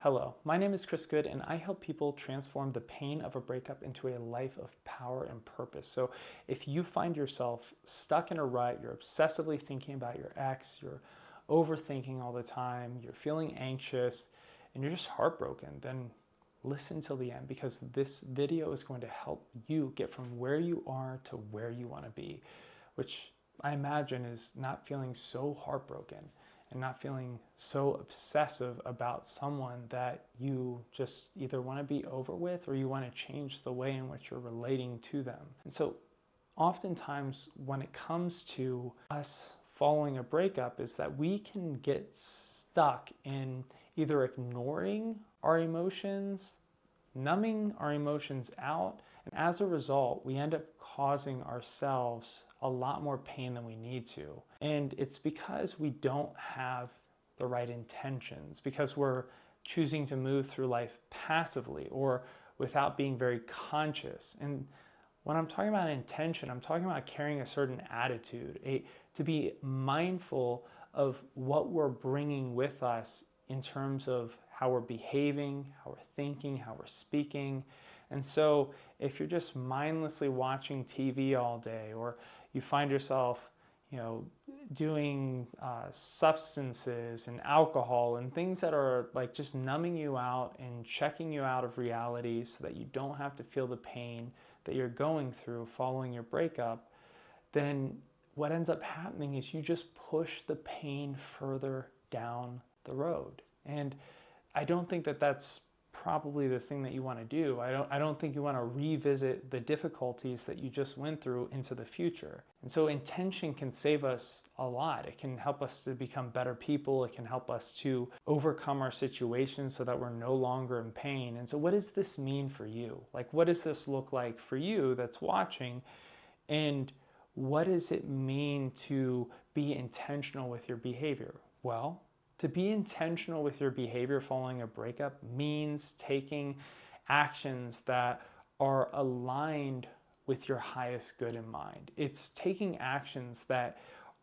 Hello, my name is Chris Goode, and I help people transform the pain of a breakup into a life of power and purpose. So if you find yourself stuck in a rut, you're obsessively thinking about your ex, you're overthinking all the time, you're feeling anxious, and you're just heartbroken, then listen till the end, because this video is going to help you get from where you are to where you want to be, which I imagine is not feeling so heartbroken and not feeling so obsessive about someone that you just either want to be over with or you want to change the way in which you're relating to them. And so oftentimes when it comes to us following a breakup is that we can get stuck in either ignoring our emotions, numbing our emotions out, and as a result, we end up causing ourselves a lot more pain than we need to. And it's because we don't have the right intentions, because we're choosing to move through life passively or without being very conscious. And when I'm talking about intention, I'm talking about carrying a certain attitude, to be mindful of what we're bringing with us in terms of how we're behaving, how we're thinking, how we're speaking. And so if you're just mindlessly watching TV all day, or you find yourself, doing substances and alcohol and things that are like just numbing you out and checking you out of reality so that you don't have to feel the pain that you're going through following your breakup, then what ends up happening is you just push the pain further down the road. And I don't think that that's probably the thing that you want to do. I don't think you want to revisit the difficulties that you just went through into the future. And so intention can save us a lot. It can help us to become better people. It can help us to overcome our situations so that we're no longer in pain. And so what does this mean for you? Like, what does this look like for you that's watching? And what does it mean to be intentional with your behavior? Well, to be intentional with your behavior following a breakup means taking actions that are aligned with your highest good in mind. It's taking actions that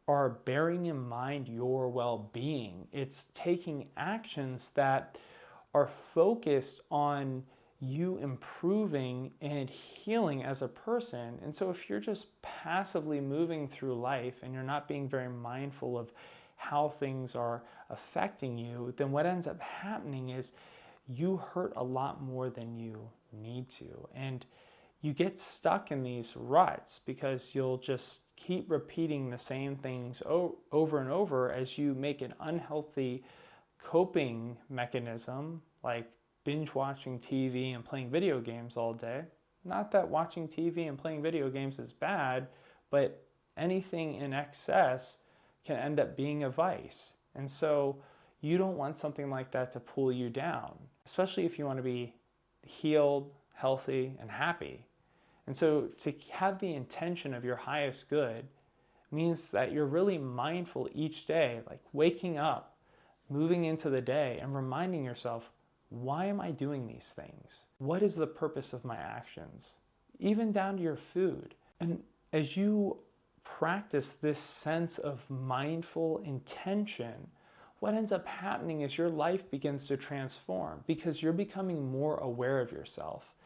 are bearing in mind your well-being. It's taking actions that are focused on you improving and healing as a person. And so if you're just passively moving through life and you're not being very mindful of how things are affecting you, then what ends up happening is you hurt a lot more than you need to. And you get stuck in these ruts because you'll just keep repeating the same things over and over as you make an unhealthy coping mechanism, like binge watching TV and playing video games all day. Not that watching TV and playing video games is bad, but anything in excess can end up being a vice. And so you don't want something like that to pull you down, especially if you want to be healed, healthy, and happy. And so to have the intention of your highest good means that you're really mindful each day, like waking up, moving into the day, and reminding yourself, why am I doing these things? What is the purpose of my actions? Even down to your food. And as you practice this sense of mindful intention, what ends up happening is your life begins to transform because you're becoming more aware of yourself.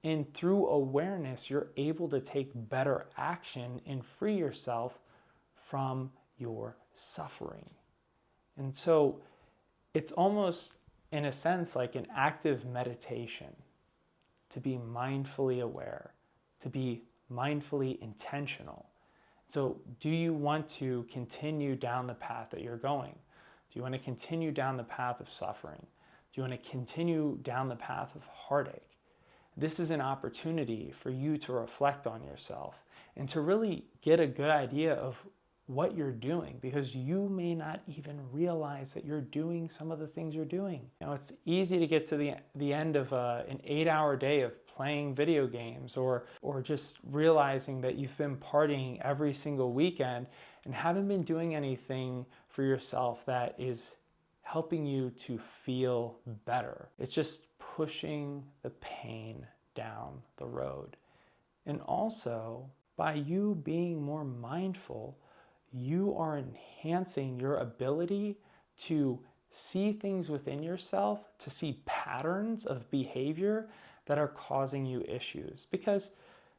And through awareness, you're able to take better action and free yourself from your suffering. And so it's almost, in a sense, like an active meditation to be mindfully aware, to be mindfully intentional. So do you want to continue down the path that you're going? Do you want to continue down the path of suffering? Do you want to continue down the path of heartache? This is an opportunity for you to reflect on yourself and to really get a good idea of what you're doing, because you may not even realize that you're doing some of the things you're doing. It's easy to get to the end of an 8-hour day of playing video games or just realizing that you've been partying every single weekend and haven't been doing anything for yourself that is helping you to feel better. It's just pushing the pain down the road. And also, by you being more mindful, you are enhancing your ability to see things within yourself, to see patterns of behavior that are causing you issues. Because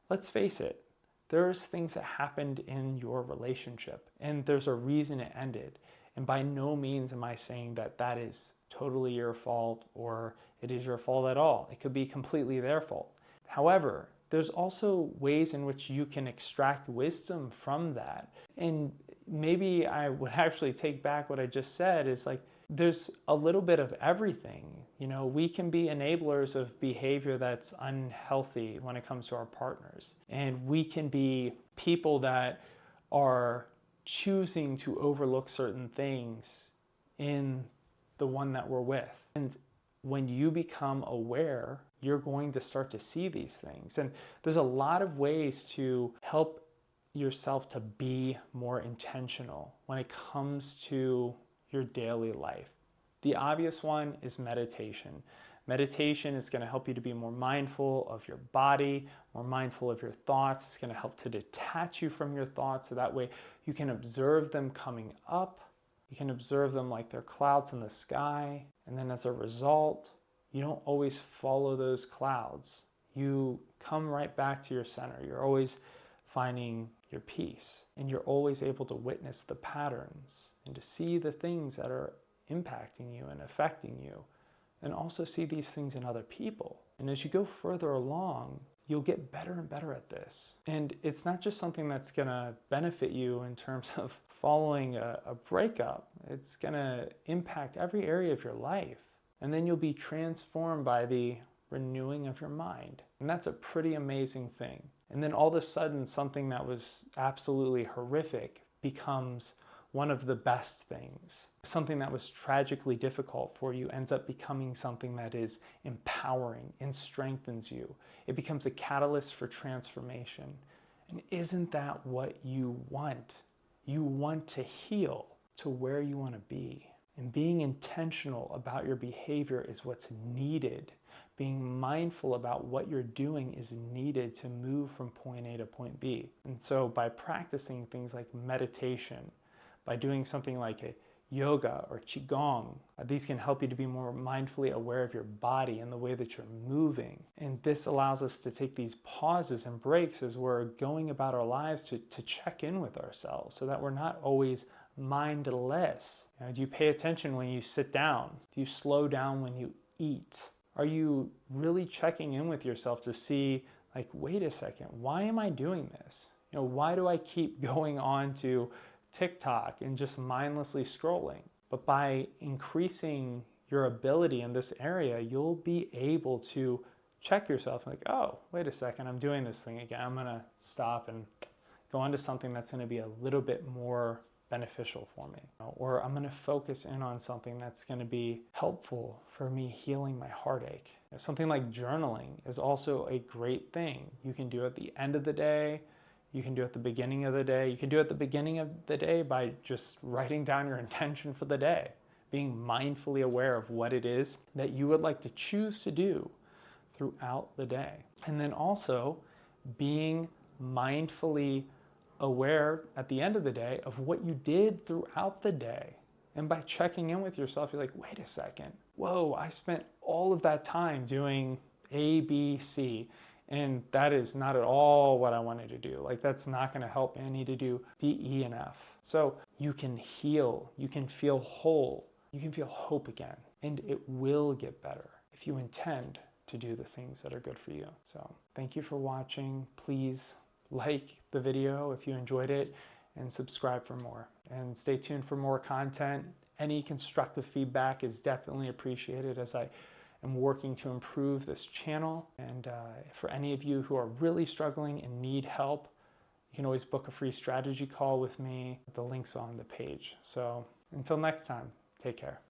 let's face it, there's things that happened in your relationship and there's a reason it ended. And by no means am I saying that that is totally your fault or it is your fault at all. It could be completely their fault. However, there's also ways in which you can extract wisdom from that. And maybe I would actually take back what I just said is like, there's a little bit of everything. You know, we can be enablers of behavior that's unhealthy when it comes to our partners. And we can be people that are choosing to overlook certain things in the one that we're with. And when you become aware, you're going to start to see these things. And there's a lot of ways to help yourself to be more intentional when it comes to your daily life. The obvious one is meditation. Meditation is going to help you to be more mindful of your body, more mindful of your thoughts. It's going to help to detach you from your thoughts so that way you can observe them coming up. You can observe them like they're clouds in the sky. And then as a result, you don't always follow those clouds. You come right back to your center. You're always finding your peace, and you're always able to witness the patterns and to see the things that are impacting you and affecting you, and also see these things in other people. And as you go further along, you'll get better and better at this. And it's not just something that's going to benefit you in terms of following a breakup. It's going to impact every area of your life. And then you'll be transformed by the renewing of your mind. And that's a pretty amazing thing. And then all of a sudden, something that was absolutely horrific becomes one of the best things. Something that was tragically difficult for you ends up becoming something that is empowering and strengthens you. It becomes a catalyst for transformation. And isn't that what you want? You want to heal to where you want to be. And being intentional about your behavior is what's needed. Being mindful about what you're doing is needed to move from point A to point B. And so by practicing things like meditation, by doing something like a yoga or qigong, these can help you to be more mindfully aware of your body and the way that you're moving. And this allows us to take these pauses and breaks as we're going about our lives to check in with ourselves so that we're not always mindless. You know, do you pay attention when you sit down? Do you slow down when you eat? Are you really checking in with yourself to see, like, wait a second, why am I doing this? You know, why do I keep going on to TikTok and just mindlessly scrolling? But by increasing your ability in this area, you'll be able to check yourself like, oh, wait a second, I'm doing this thing again. I'm going to stop and go on to something that's going to be a little bit more beneficial for me. Or I'm going to focus in on something that's going to be helpful for me healing my heartache. Something like journaling is also a great thing. You can do at the end of the day. You can do it at the beginning of the day. You can do it at the beginning of the day by just writing down your intention for the day, being mindfully aware of what it is that you would like to choose to do throughout the day. And then also being mindfully aware at the end of the day of what you did throughout the day. And by checking in with yourself, you're like, wait a second, whoa, I spent all of that time doing A, B, C, and that is not at all what I wanted to do. Like, that's not going to help me. I need to do D, E, and F. So you can heal, you can feel whole, you can feel hope again, and it will get better if you intend to do the things that are good for you. So thank you for watching. Please like the video if you enjoyed it and subscribe for more, and stay tuned for more content. Any constructive feedback is definitely appreciated as I am working to improve this channel. And for any of you who are really struggling and need help, you can always book a free strategy call with me. The link's on the page. So until next time, take care.